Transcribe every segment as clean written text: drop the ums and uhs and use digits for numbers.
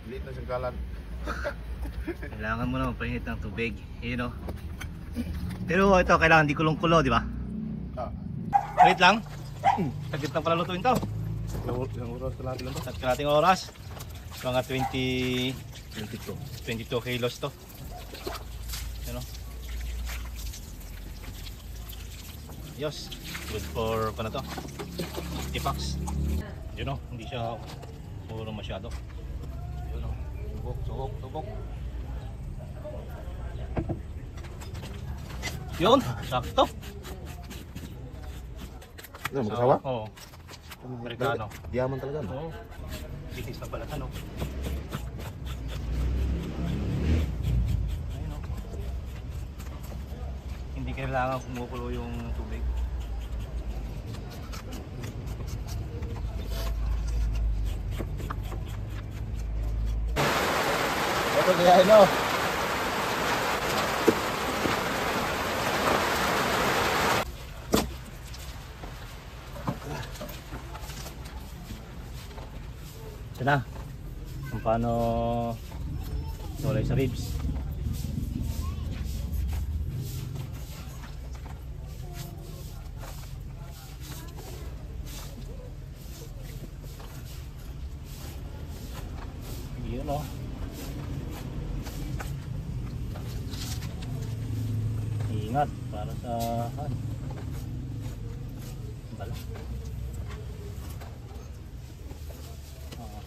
Liit na siyang kalan. Kailangan mo na magpainit ng tubig. Yun o. Pero ito, kailangan di kulong-kulo, di ba? Ah. Wait lang. Saglit lang pala lutuin to. Ilang oras kalahati lang to? At kalating oras. Mga 22. 22 kilos to. Yun o. Yes. Good for pa na to. 50 packs. Yun o. Hindi siya puro masyado. Yun o. Subok. Yun. Sakto. Ano, magkasawa? Oo. Amerikano. Diamond talaga, no? Oo. Bitis na pala ano. Ayun o. Hindi kailangan kumukulo yung tubig. Ito kaya ino. Ito na. Kung paano tulay sa ribs. Yun o. Ingat para sa bala. Oo.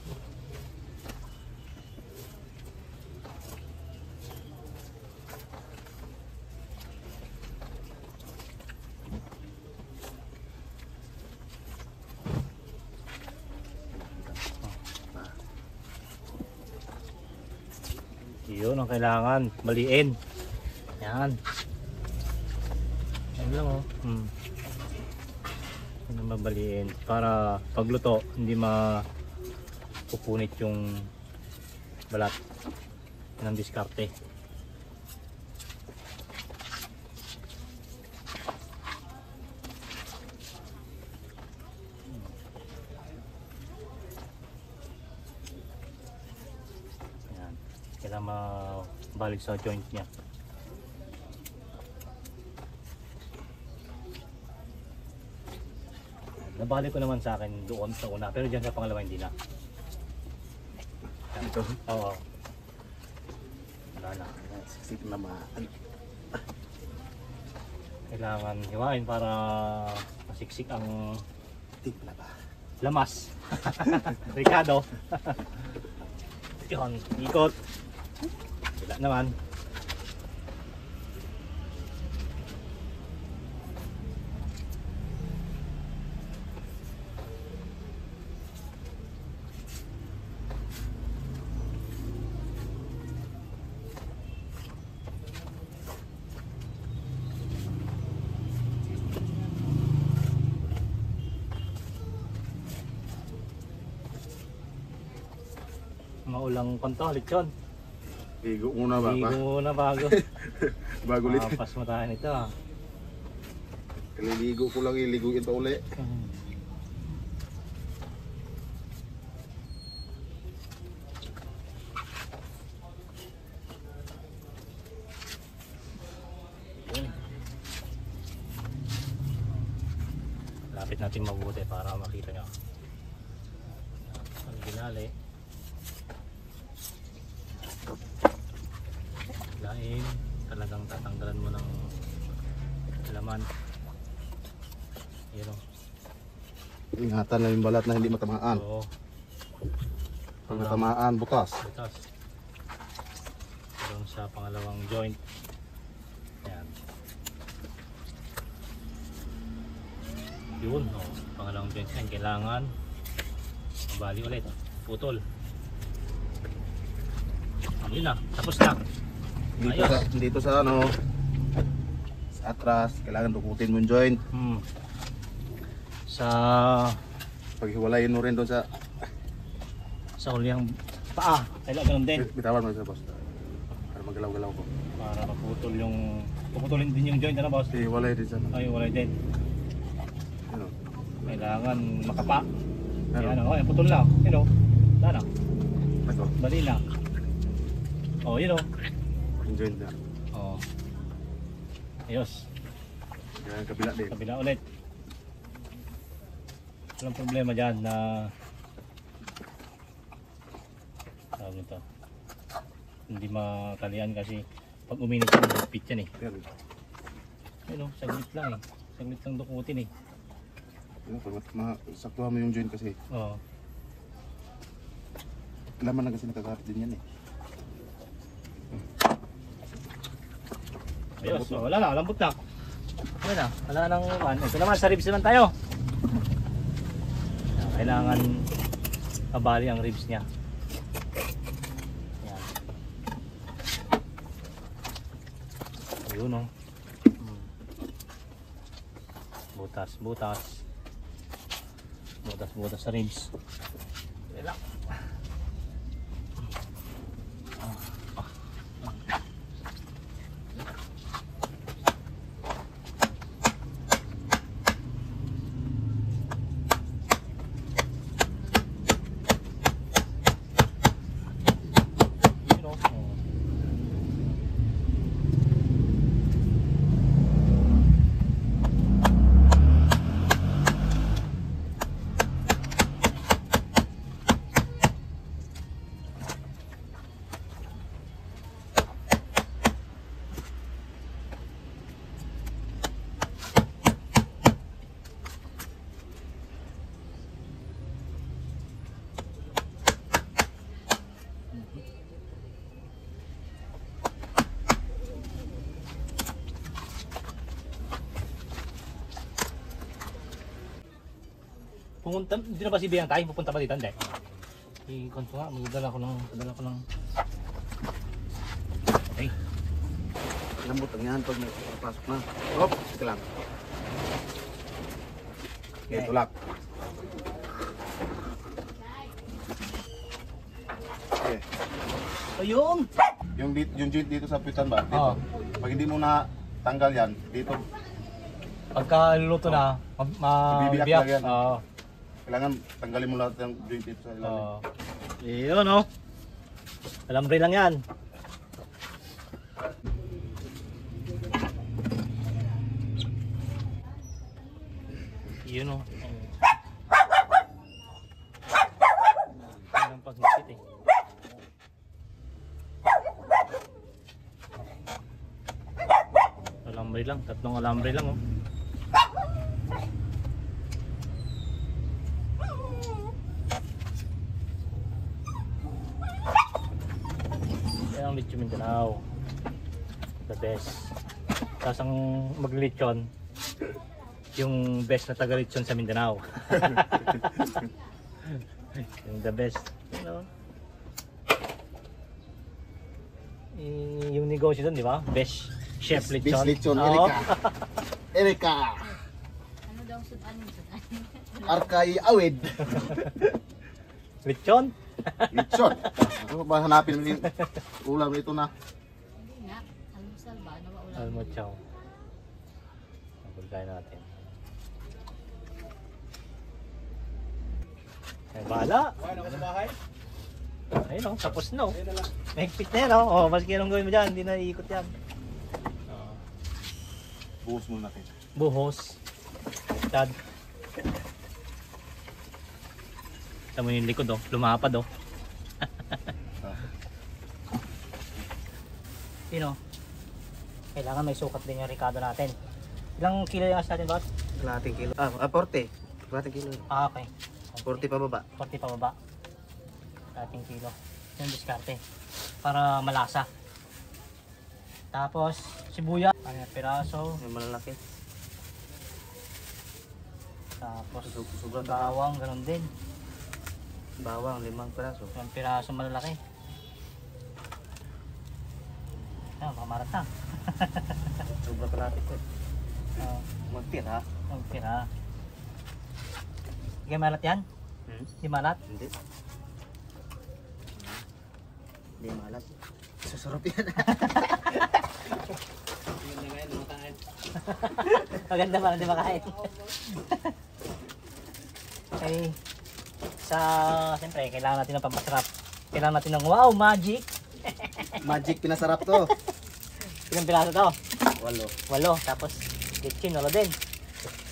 Yun ang kailangan, baliin. Yan. Yan lang oh. Yan ang mabaliin para pagluto hindi mapupunit yung balat. Yan ang diskarte. Yan. Kailangan mabalik sa joint niya. Nabalik ko naman sa akin doon sa una, pero dyan sa pangalawa hindi na. Ito. Oo. Wala na. Siksik na Kailangan hiwain para masiksik ang Timpla ba? lamas. Ricardo. Yun, ikot. Wala naman. Maulang konto, lechon. Ligo muna ba? Ligo muna bago. Bago ulit. Pas mo tayo nito ah. Kaliligo ko lang, iliguin pa uli. Lapit natin mabuti para makita nyo ang ginali. Lain, talagang tatanggalan mo ng laman. Yun o. Ingatan lang yung balat na hindi matamaan. Oo. Pag natamaan, butas. Butas. Hanggang sa pangalawang joint. Ayan. Yun o. Pangalawang joint yan. Kailangan bali ulit. Putol. Yun na. Tapos na. Dito sa ano, sa atras, kailangan dukutin mo yung joint. Sa Paghiwalayin mo rin doon sa uliyang paa. Kailangan ganun din. bitawan mo sa boss. Para magalaw-galaw ko. Para maputol yung puputulin din yung joint na boss. Hiwalay din sa Ay, wala din. ano. Kailangan makapa. Ano? Ayan o, putol na. Wala na. Ito. Bali lang. Oh, yun oh. Yung joint na. Oh. Ayos. Yan, kabila din. Kabila ulit. Walang problema dyan na tawag nito. Hindi makalian kasi pag uminit yung higpit yan eh. Yan. Ayun oh, saglit lang eh. Saglit lang dukutin eh. Yan, saktuhan mo yung joint kasi. Oo. Laman na kasi nakakapit din yan eh. Ayos, oh, wala na, lambot na. Okay na, wala nang ano. Ito naman, sa ribs naman tayo. Kailangan kabali ang ribs niya. Yan. Ayun oh. Butas, butas. Butas, butas sa ribs. Yan lang. Pumunta, hindi na ba si Beyang tayo? Pupunta pa dito, hindi? I-conto nga, magdala ko ng... Okay. Lambot ang yan pag nakapasok na. Hop, ito lang. Okay, tulak. Okay. Ayun! Yung joint dito sa pitan ba? Dito. Oo. Pag hindi mo na tanggal yan, dito Pagka luluto na, Bibiyak biyak. lang yan. Oo. kailangan tanggalin mo lahat ng joint dito sa ilalim. Oo. Ayun oh. Alambre lang yan. Yun oh. Yan ang pag-higpit eh. Alambre lang, tatlong alambre lang oh. Yan ang lechon Mindanao. The best. Tapos ang maglilechon, yung best na taga-lechon sa Mindanao. Yung the best. You know? Yung negosyo doon, di ba? Best chef lechon. Best lechon, Oo. Erika. Erika. Ano daw sudan? Arkay Awid. Lechon? Lechon. Ano ba hanapin mo yung ulam ito na? Hindi nga. Almusal ba? Nawaulan. Almochaw. Pagkain natin. Ay, bahala. Ayun o, tapos no. Mahigpit na yan o. Oh, maski anong gawin mo dyan, hindi na iikot yan. Buhos muna natin. Buhos. Tad. Ito mo yung likod o, lumapad o. Sino? Kailangan may sukat din yung ricado natin. Ilang kilo yung as natin, boss? Kalating kilo. 40. Kalating kilo. Ah, okay. 40 pa baba. 40 pa baba. Ating kilo. Yung diskarte. Para malasa. Tapos, sibuya. Ano yung piraso. Yung malalaki. Tapos, Sobrang bawang, ganun din. bawang, 5 piraso. Yung piraso malalaki. Ayan, mamarat na. Sobrang kalapit ko. Magtira. Ang pira. Hindi malat yan? Hindi malat? Hindi. Hindi malas. Susarap yan. Maganda pa, hindi makain. Okay. Siyempre, kailangan natin ng pampasarap. Kailangan natin ng wow, magic. Magic pinasarap to. Ilang piraso to? 8. 8. Tapos, kitchen, wala din.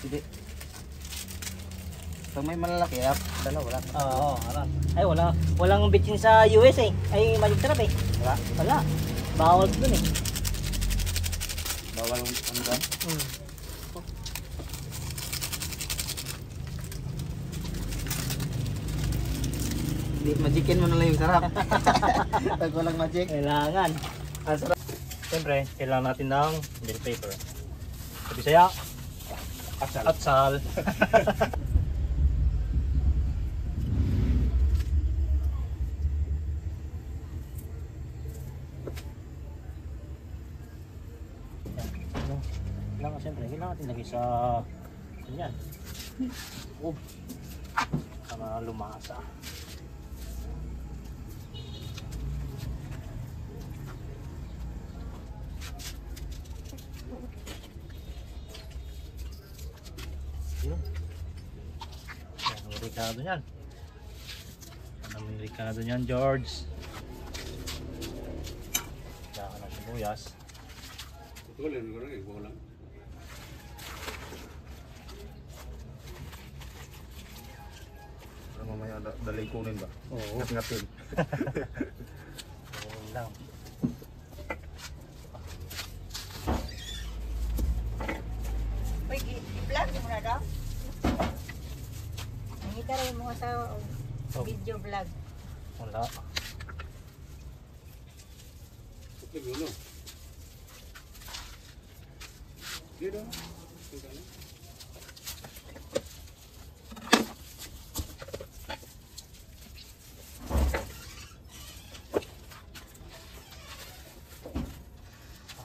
Hindi. Pag may malalaki, wala. Oo, aran. Ay, walang bitchin sa US eh. Ay, magic sarap eh. Wala. Bawal dun eh. Bawal ang dyan. Magicin mo na lang yung sarap. Pag walang magic. Kailangan. Ang sarap. Siyempre, kailangan natin ng bell paper. Sa Bisaya, atsal. Kailangan, siyempre, kailangan natin lagay sa ganyan. Para lumasa. Yun. Yan, ang Ricardo niyan. Ang Ricardo niyan, George. Kaya ka ng sibuyas. Mamaya dalay kunin ba? Oo. Ngatin. Ayun lang. Uy, i-vlog mo na daw. Nangita rin mo sa video vlog. Wala.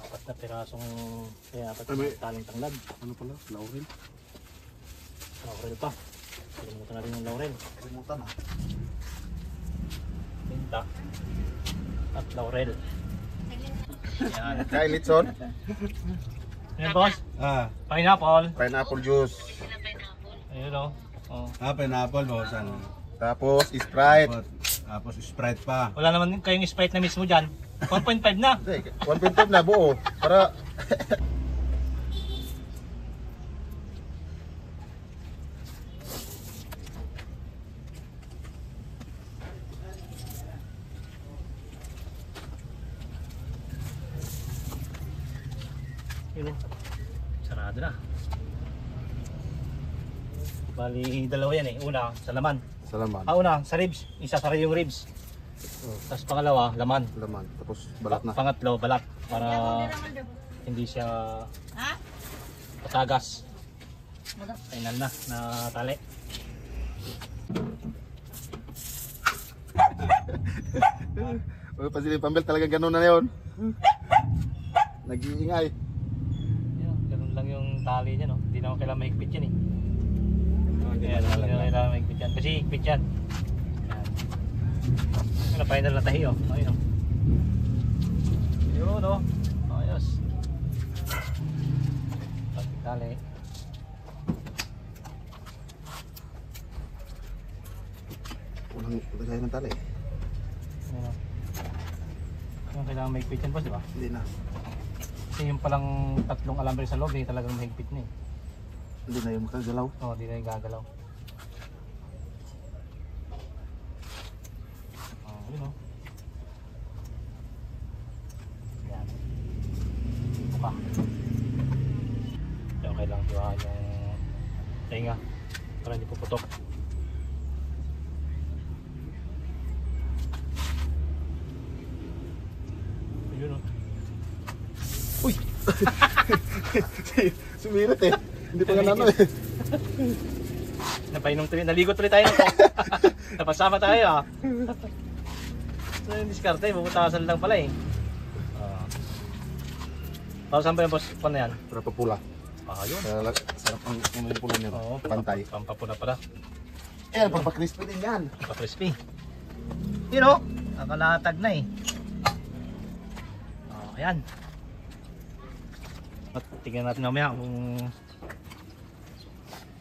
Apat na pirasong apat na taling tanglad. Ano pala? Laurel? Laurel pa. Kalimutan natin yung laurel. Kalimutan ah. Tinta. At laurel. Yan. Kain litson. Yan boss. Pineapple. Pineapple juice. Ayun o. Oh. Pineapple, bosan. Tapos Sprite. Tapos Sprite pa. Wala naman kayong Sprite na mismo dyan. 1.5 na. Hindi, 1.5 na buo. Para Yun o. Sarado na. Bali, dalawa yan eh. Una, sa laman. salaman. Una, sa ribs. Isasara yung ribs. Tapos pangalawa, laman. Laman. Tapos balat na. Pangatlo, balat. Para hindi siya Ha? patagas. Final na tali. Pa sila pambel talaga ganun na yun. Nag-iingay. Yun, ganun lang yung tali niya, no? Hindi naman kailangan mahigpit yan eh. Ayan, hindi naman kailangan mahigpit yan. Kasi higpit yan. Ayan. Ano, final na tayo. Ayun o. Yun o. Ayos. Tali. Walang lagay ng tali. Ayun o. Yung kailangan mahigpit yan, boss, di ba? Hindi na. Kasi yung palang tatlong alambre sa loob, eh, talagang mahigpit na eh. Hindi na yung makagalaw. Oo, di na yung gagalaw. Yun o. Yan. Buka. Yung kailangan tiwahan yung tenga para hindi puputok. Yun o. Uy! Sumirit eh. Hindi pa nga nano eh. Napainom tuloy, naligo tuloy tayo nito. Napasama tayo ah. So yung diskarte, bubutasan lang pala eh. Saan pa yung boss? Paano yan? Para papula. Yun. Sarap ang pula niya. Oo, Pantay. pampapula pala. Eh, pagpa-crispy din yan. Pa-crispy. Yun o, nakalatag na eh. Ayan. At tingnan natin mamaya kung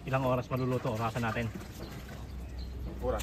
ilang oras maluluto, orasan natin. Oras.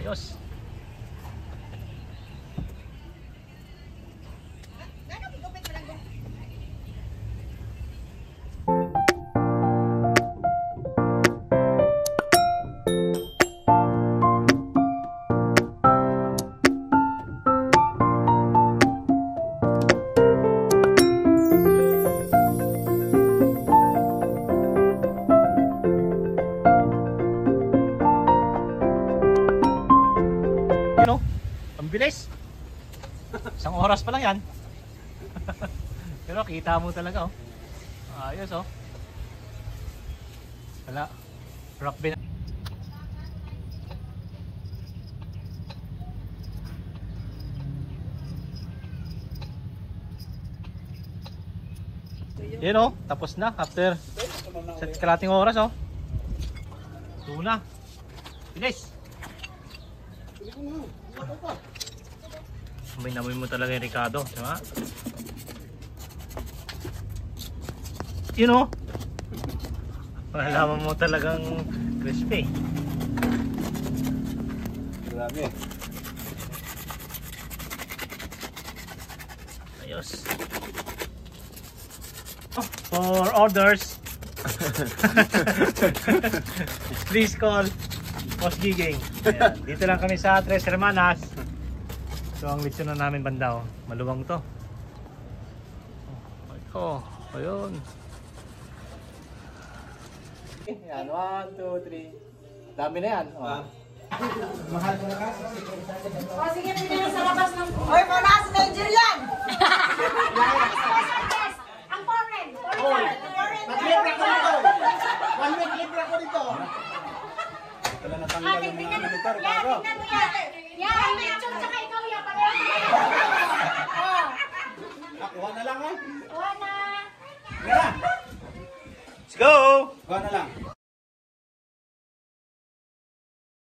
Ayos. Gano'n, gupit mo lang doon. Yun o, ang bilis. Isang oras pa lang yan. Pero kita mo talaga oh. Ayos oh. Wala. Rock bin. Yun oh, tapos na after kalating oras oh. Tuna. Bilis. Namoy mo talaga yung Ricardo, di ba? Yun o. Malalaman mo talagang crispy. Grabe. Ayos. For orders, please call Boss Giging. Ayan, dito lang kami sa Tres Hermanas. So ang lechon na namin banda oh. Maluwang to. Oh, ayun. Yan, 1, 2, 3. Dami na yan. Oh. O, sige, pinili sa labas ng... Oy, muna sa Nigerian! Ang foreign! Libre ko dito! 1 week libre ko dito! Wala natanggal yung mga militar. Karo. Tingnan mo yan! Yan! Lechon tsaka ikaw yan! Pareho! Kuha na lang ha. Kuha na! Let's go! Kuha na lang.